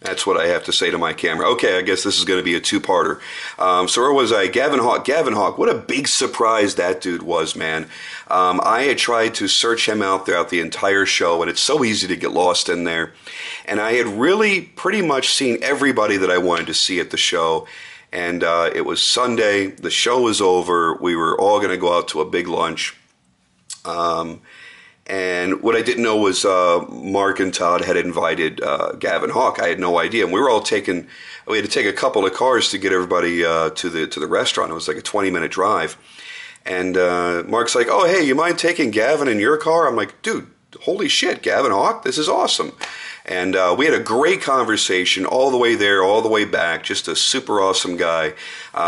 That's what I have to say to my camera. Okay, I guess this is going to be a two-parter. So where was I? Gavin Hawk. Gavin Hawk. What a big surprise that dude was, man. I had tried to search him out throughout the entire show, and it's so easy to get lost in there. And I had really pretty much seen everybody that I wanted to see at the show. And it was Sunday. The show was over. We were all going to go out to a big lunch. And what I didn't know was Mark and Todd had invited Gavin Hawk. I had no idea. And we had to take a couple of cars to get everybody to the restaurant. It was like a 20-minute drive. And Mark's like, oh, hey, you mind taking Gavin in your car? I'm like, dude, holy shit, Gavin Hawk, this is awesome. And we had a great conversation all the way there, all the way back. Just a super awesome guy.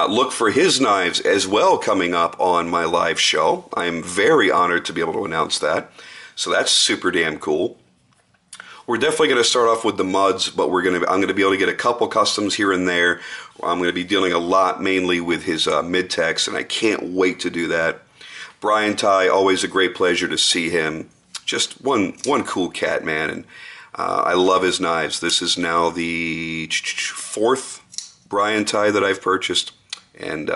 Look for his knives as well coming up on my live show. I am very honored to be able to announce that. So that's super damn cool. We're definitely going to start off with the muds, but I'm going to be able to get a couple customs here and there. I'm going to be dealing a lot mainly with his mid-techs, and I can't wait to do that. Brian Ty, always a great pleasure to see him. Just one cool cat, man, and I love his knives. This is now the fourth Brian Ty that I've purchased, and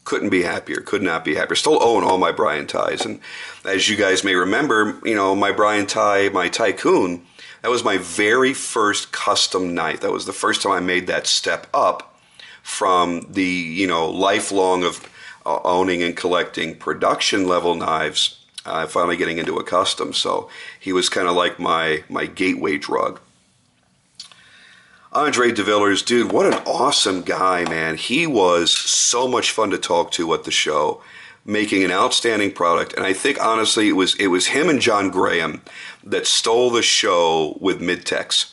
couldn't be happier. Could not be happier. Still own all my Brian Ties, and as you guys may remember, my Brian Ty, my Tycoon, that was my very first custom knife. That was the first time I made that step up from the lifelong of owning and collecting production level knives. Finally getting into a custom, so he was kind of like my gateway drug. Andre de Villiers, dude, what an awesome guy, man. He was so much fun to talk to at the show, making an outstanding product. And I think, honestly, it was him and John Graham that stole the show with mid-techs.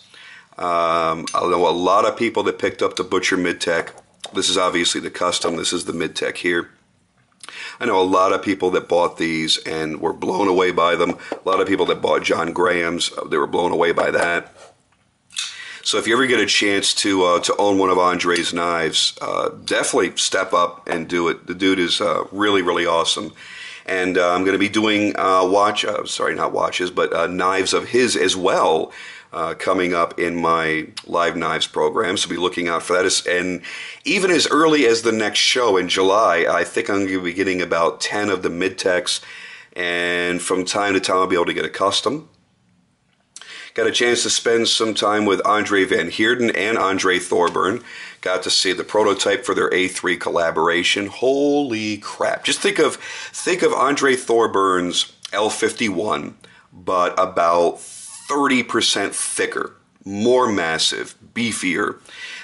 I know a lot of people that picked up the Butcher mid-tech. This is obviously the custom. This is the mid-tech here. I know a lot of people that bought these and were blown away by them. A lot of people that bought John Graham's, they were blown away by that. So if you ever get a chance to own one of Andre's knives, definitely step up and do it. The dude is really, really awesome. And I'm going to be doing knives of his as well coming up in my live knives program. So be looking out for that. And even as early as the next show in July, I think I'm going to be getting about 10 of the mid-techs. And from time to time, I'll be able to get a custom. Got a chance to spend some time with Andre Van Heerden and Andre Thorburn. Got to see the prototype for their A3 collaboration. Holy crap. Just think of Andre Thorburn's L51, but about 30% thicker, more massive, beefier.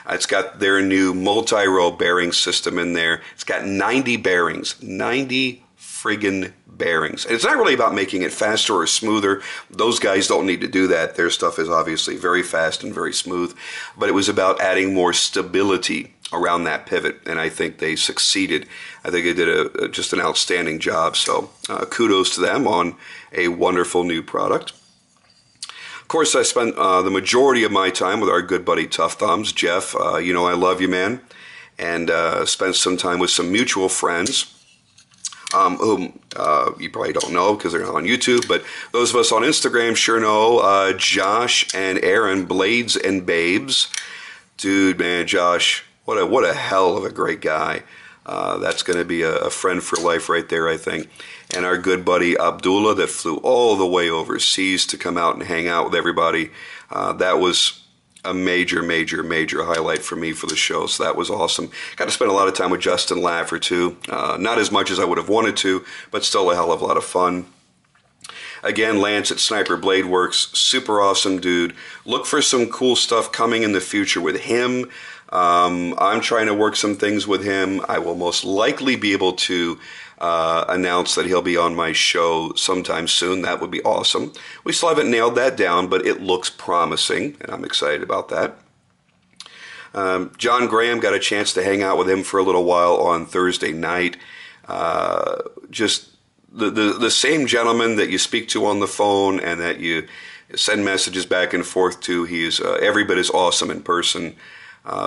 It's got their new multi-row bearing system in there. It's got 90 bearings, 90 friggin' bearings. And it's not really about making it faster or smoother. Those guys don't need to do that. Their stuff is obviously very fast and very smooth. But it was about adding more stability around that pivot, and I think they succeeded. I think they did just an outstanding job. So kudos to them on a wonderful new product. Of course, I spent the majority of my time with our good buddy Tough Thumbs, Jeff. I love you, man. And spent some time with some mutual friends. Whom you probably don't know because they're not on YouTube, but those of us on Instagram sure know Josh and Aaron, Blades and Babes. Dude, man, Josh, what a hell of a great guy. That's going to be a friend for life right there, I think. And our good buddy Abdullah that flew all the way overseas to come out and hang out with everybody. That was a major highlight for me for the show, so that was awesome. Got to spend a lot of time with Justin Laffer too. Not as much as I would have wanted to, but still a hell of a lot of fun. Again, Lance at Sniper Blade Works, super awesome dude. Look for some cool stuff coming in the future with him. I'm trying to work some things with him. I will most likely be able to announce that he'll be on my show sometime soon. That would be awesome. We still haven't nailed that down, but it looks promising, and I'm excited about that. John Graham, got a chance to hang out with him for a little while on Thursday night. Just the same gentleman that you speak to on the phone and that you send messages back and forth to. He's every bit as awesome in person.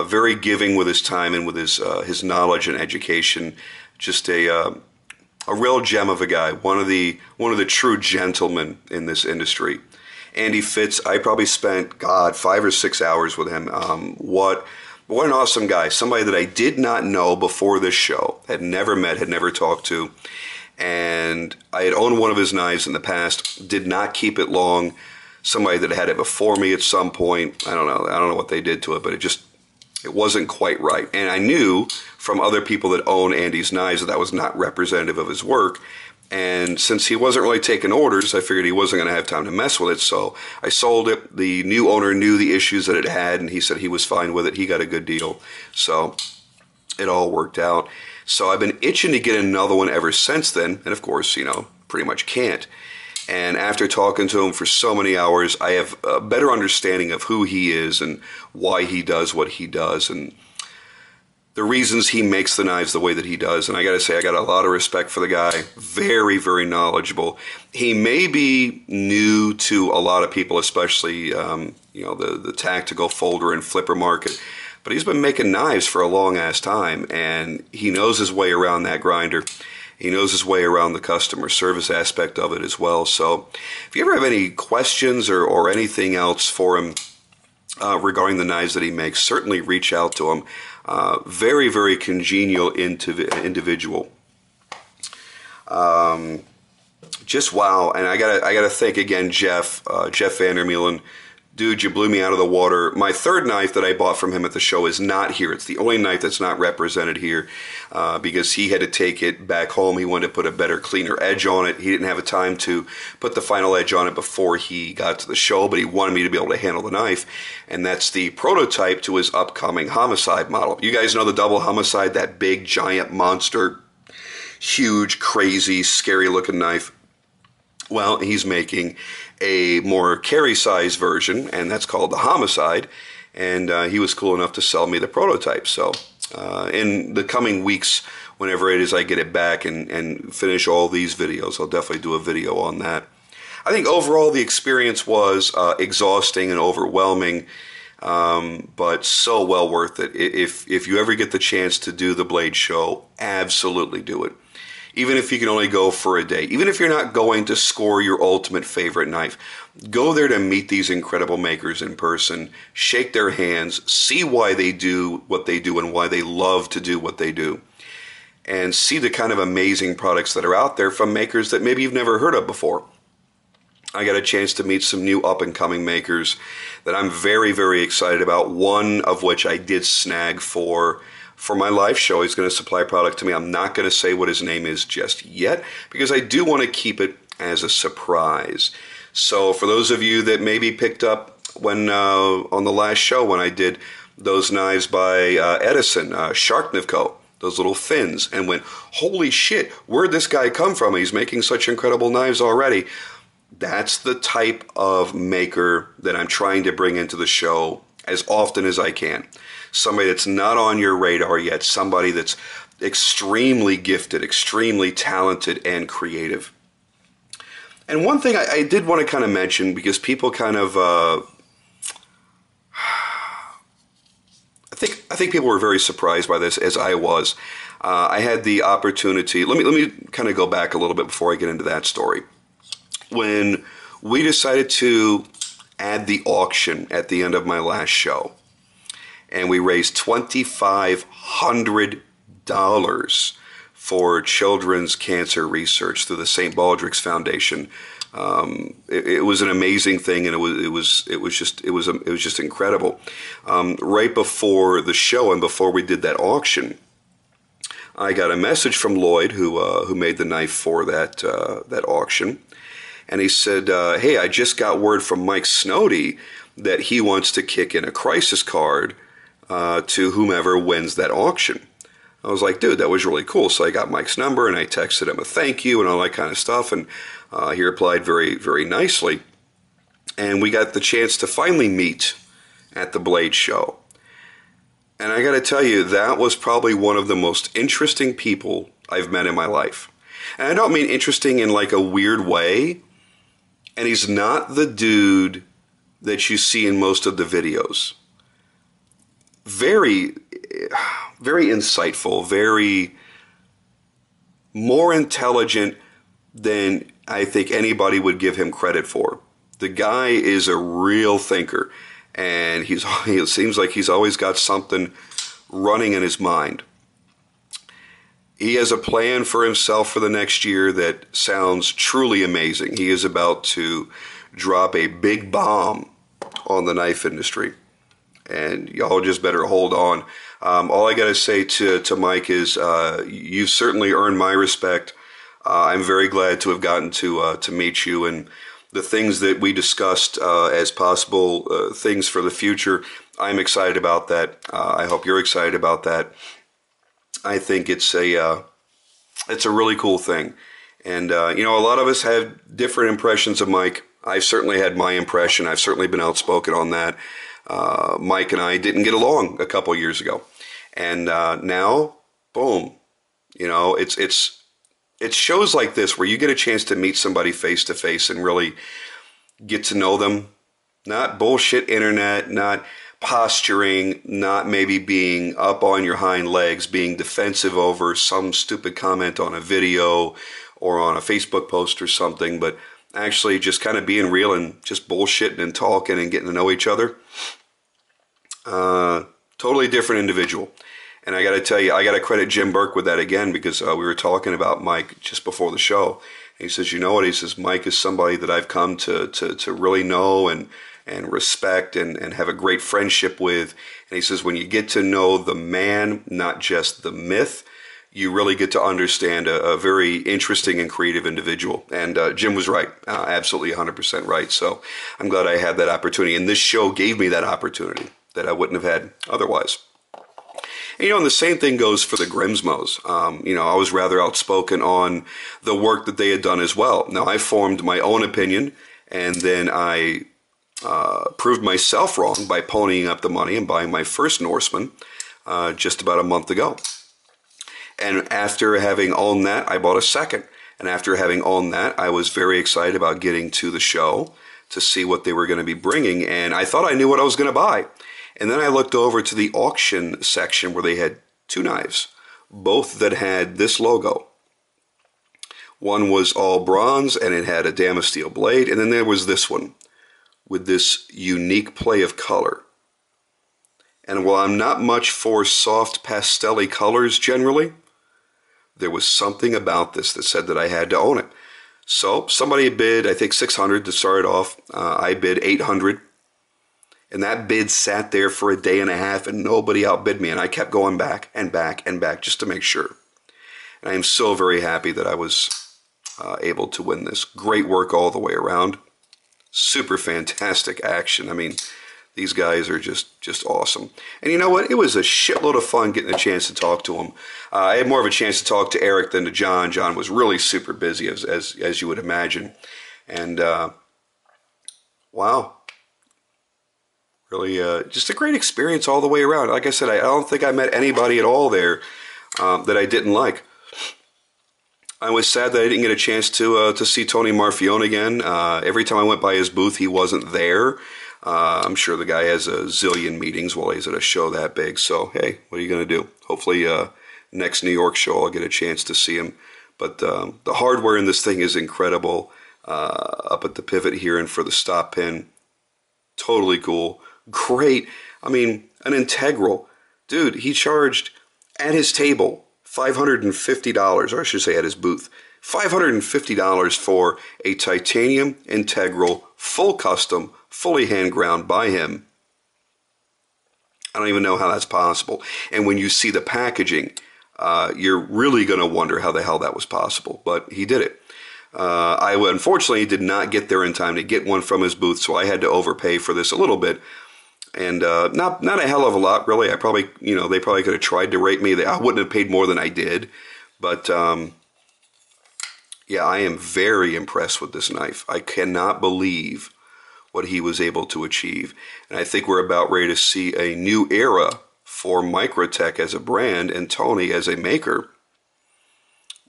Very giving with his time and with his knowledge and education. Just a real gem of a guy. One of the true gentlemen in this industry. Andy Fitz, I probably spent, God, 5 or 6 hours with him. What an awesome guy. Somebody that I did not know before this show, had never met, had never talked to. And I had owned one of his knives in the past, did not keep it long. Somebody that had it before me at some point, I don't know what they did to it, but it wasn't quite right. And I knew from other people that own Andy's knives that was not representative of his work. And since he wasn't really taking orders, I figured he wasn't going to have time to mess with it. So I sold it. The new owner knew the issues that it had, and he said he was fine with it. He got a good deal. So it all worked out. So I've been itching to get another one ever since then. And of course, pretty much can't. And after talking to him for so many hours, I have a better understanding of who he is and why he does what he does and the reasons he makes the knives the way that he does. And I got to say, I got a lot of respect for the guy. Very, very knowledgeable. He may be new to a lot of people, especially, the tactical folder and flipper market. But he's been making knives for a long-ass time, and he knows his way around that grinder. He knows his way around the customer service aspect of it as well. So if you ever have any questions or anything else for him regarding the knives that he makes, certainly reach out to him. Very, very congenial individual. Just wow. And I gotta thank again Jeff Vandermeulen. Dude, you blew me out of the water. My third knife that I bought from him at the show is not here. It's the only knife that's not represented here because he had to take it back home. He wanted to put a better, cleaner edge on it. He didn't have a time to put the final edge on it before he got to the show, but he wanted me to be able to handle the knife. And that's the prototype to his upcoming Homicide model. You guys know the double Homicide, that big, giant monster, huge, crazy, scary-looking knife. Well, he's making a more carry-size version, and that's called the Homicide, and he was cool enough to sell me the prototype. So in the coming weeks, whenever it is I get it back and finish all these videos, I'll definitely do a video on that. I think overall the experience was exhausting and overwhelming, but so well worth it. If you ever get the chance to do the Blade Show, absolutely do it. Even if you can only go for a day, even if you're not going to score your ultimate favorite knife, go there to meet these incredible makers in person, shake their hands, see why they do what they do and why they love to do what they do, and see the kind of amazing products that are out there from makers that maybe you've never heard of before. I got a chance to meet some new up-and-coming makers that I'm very, very excited about, one of which I did snag for my live show. He's going to supply product to me. I'm not going to say what his name is just yet because I do want to keep it as a surprise. So for those of you that maybe picked up when on the last show when I did those knives by Edison, Sharknivko, those little fins, and went, holy shit, where'd this guy come from? He's making such incredible knives already. That's the type of maker that I'm trying to bring into the show as often as I can. Somebody that's not on your radar yet, somebody that's extremely gifted, extremely talented, and creative. And one thing I did want to kind of mention, because people kind of, I think people were very surprised by this, as I was. I had the opportunity, let me kind of go back a little bit before I get into that story. When we decided to add the auction at the end of my last show, and we raised $2,500 for children's cancer research through the St. Baldrick's Foundation. It was an amazing thing, and it was just incredible. Right before the show and before we did that auction, I got a message from Lloyd, who made the knife for that auction, and he said, "Hey, I just got word from Mike Snody that he wants to kick in a crisis card to whomever wins that auction." I was like, dude, that was really cool. So I got Mike's number and I texted him a thank you and all that kind of stuff. And he replied very, very nicely. And we got the chance to finally meet at the Blade Show. And I got to tell you, that was probably one of the most interesting people I've met in my life. And I don't mean interesting in like a weird way. And he's not the dude that you see in most of the videos. Very, very insightful, very more intelligent than I think anybody would give him credit for. The guy is a real thinker, and it seems like he's always got something running in his mind. He has a plan for himself for the next year that sounds truly amazing. He is about to drop a big bomb on the knife industry, and y'all just better hold on. All I got to say to Mike is you've certainly earned my respect. I'm very glad to have gotten to meet you, and the things that we discussed as possible things for the future, I'm excited about that. I hope you're excited about that. I think it's a really cool thing. And, you know, a lot of us have different impressions of Mike. I've certainly had my impression. I've certainly been outspoken on that. Mike and I didn't get along a couple years ago. And now, boom, you know, it's shows like this where you get a chance to meet somebody face to face and really get to know them. Not bullshit internet, not posturing, not maybe being up on your hind legs, being defensive over some stupid comment on a video or on a Facebook post or something, but actually just kind of being real and just bullshitting and talking and getting to know each other. Totally different individual. And I got to tell you, I got to credit Jim Burke with that again, because we were talking about Mike just before the show. And he says, you know what? He says, Mike is somebody that I've come to really know and respect and have a great friendship with. And he says, when you get to know the man, not just the myth, you really get to understand a very interesting and creative individual. And Jim was right, absolutely 100% right. So I'm glad I had that opportunity. And this show gave me that opportunity that I wouldn't have had otherwise. And, you know, and the same thing goes for the Grimsmos. You know, I was rather outspoken on the work that they had done as well. Now, I formed my own opinion, and then I proved myself wrong by ponying up the money and buying my first Norseman just about a month ago. And after having owned that, I bought a second. And after having owned that, I was very excited about getting to the show to see what they were going to be bringing. And I thought I knew what I was going to buy. And then I looked over to the auction section where they had two knives, both that had this logo. One was all bronze and it had a Damasteel blade. And then there was this one with this unique play of color. And while I'm not much for soft pastel-y colors generally, there was something about this that said that I had to own it. So somebody bid, I think, $600 to start it off. I bid $800. And that bid sat there for a day and a half and nobody outbid me. And I kept going back and back and back just to make sure. And I am so very happy that I was able to win this. Great work all the way around. Super fantastic action. I mean, these guys are just awesome. And you know what? It was a shitload of fun getting a chance to talk to them. I had more of a chance to talk to Eric than to John. John was really super busy, as you would imagine. And wow. Really, just a great experience all the way around. Like I said, I don't think I met anybody at all there that I didn't like. I was sad that I didn't get a chance to see Tony Marfione again. Every time I went by his booth, he wasn't there. I'm sure the guy has a zillion meetings while he's at a show that big. So, hey, what are you going to do? Hopefully, next New York show, I'll get a chance to see him. But the hardware in this thing is incredible. Up at the pivot here and for the stop pin, totally cool. Great. I mean, an integral. Dude, he charged at his table $550, or I should say at his booth, $550 for a titanium integral, full custom, fully hand ground by him. I don't even know how that's possible. And when you see the packaging, you're really going to wonder how the hell that was possible. But he did it. I unfortunately did not get there in time to get one from his booth, so I had to overpay for this a little bit. And not a hell of a lot, really. I probably, you know, they probably could have tried to rate me. I wouldn't have paid more than I did. But, yeah, I am very impressed with this knife. I cannot believe what he was able to achieve. And I think we're about ready to see a new era for Microtech as a brand and Tony as a maker,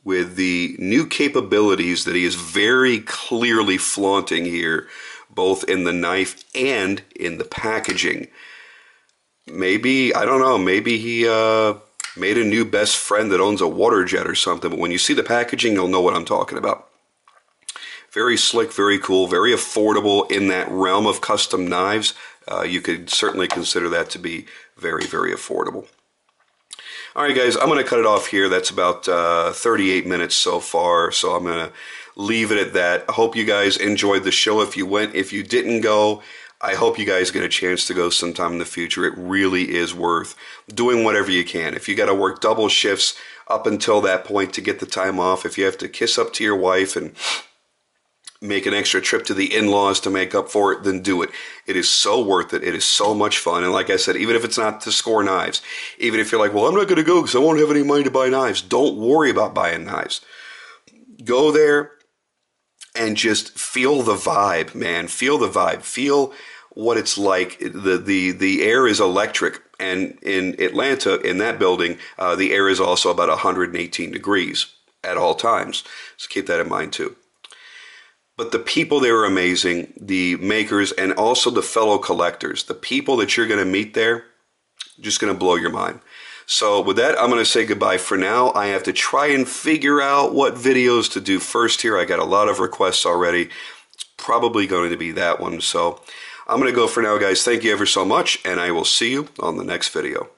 with the new capabilities that he is very clearly flaunting here, both in the knife and in the packaging. Maybe, I don't know, maybe he made a new best friend that owns a water jet or something, but when you see the packaging, you'll know what I'm talking about. Very slick, very cool, very affordable in that realm of custom knives. You could certainly consider that to be very, very affordable. All right, guys, I'm going to cut it off here. That's about 38 minutes so far, so I'm going to leave it at that. I hope you guys enjoyed the show. If you went, if you didn't go, I hope you guys get a chance to go sometime in the future. It really is worth doing whatever you can. If you got to work double shifts up until that point to get the time off, if you have to kiss up to your wife and make an extra trip to the in-laws to make up for it, then do it. It is so worth it. It is so much fun. And like I said, even if it's not to score knives, even if you're like, well, I'm not going to go because I won't have any money to buy knives, don't worry about buying knives. Go there and just feel the vibe, man. Feel the vibe. Feel what it's like. The air is electric. And in Atlanta, in that building, the air is also about 118 degrees at all times. So keep that in mind too. But the people there are amazing, the makers and also the fellow collectors. The people that you're going to meet there, just going to blow your mind. So with that, I'm going to say goodbye for now. I have to try and figure out what videos to do first here. I got a lot of requests already. It's probably going to be that one. So I'm going to go for now, guys. Thank you ever so much, and I will see you on the next video.